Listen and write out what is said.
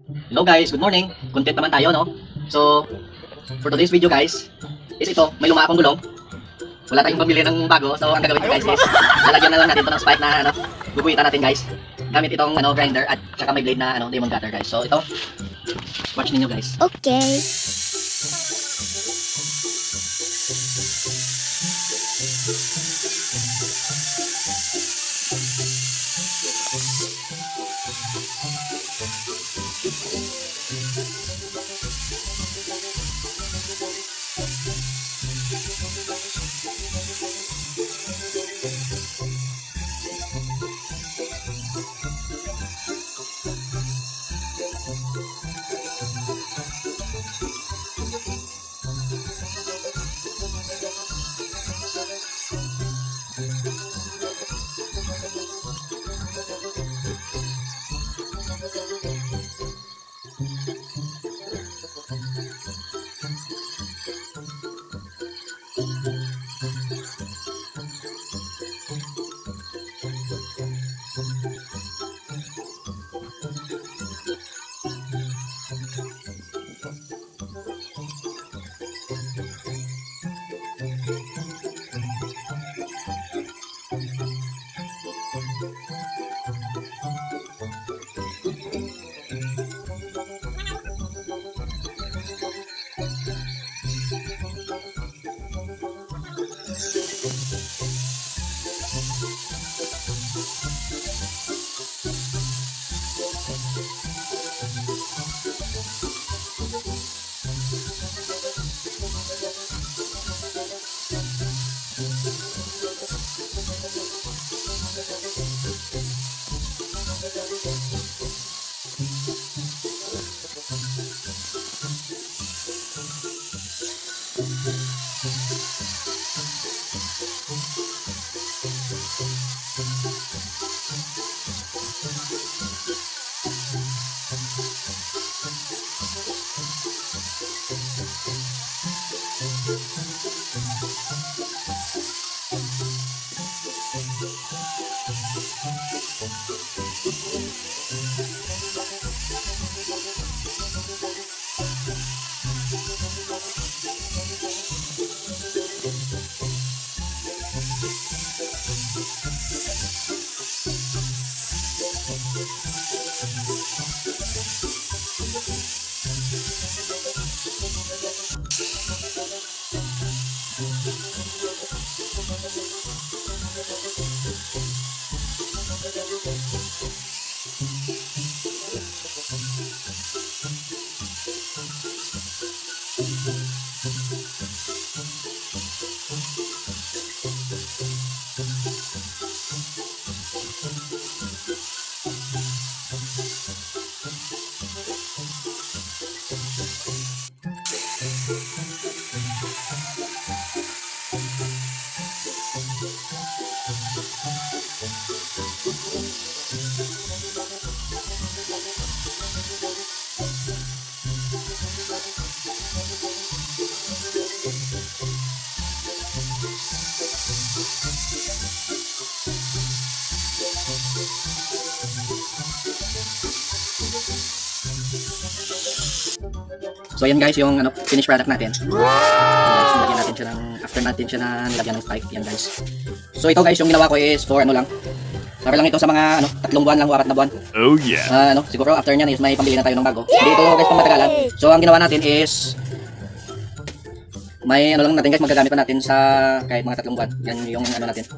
Hello guys, good morning. Content naman tayo, no? So, for today's video guys, is ito, may luma akong gulong. Wala tayong pamili ng bago, so ang gagawin ko guys is, lalagyan na lang natin ito ng spike na, guguhitan natin guys. Gamit itong, grinder at saka may blade na, diamond cutter guys. So, ito, watch ninyo guys. Okay. So ayan guys, yung finished product natin. Guys, nilagyan natin siya ng, after natin siya na nilagyan ng spike, yan guys. So ito guys, yung ginawa ko is for lang. Para lang ito sa mga 3 buwan lang o 4 na buwan. Oh yeah. Siguro after niyan is may pambili na tayo ng bago. Hindi ito guys pang matagalan. So ang ginawa natin is may lang natin guys, magagamit pa natin sa kahit mga 3 buwan. Yan yung natin.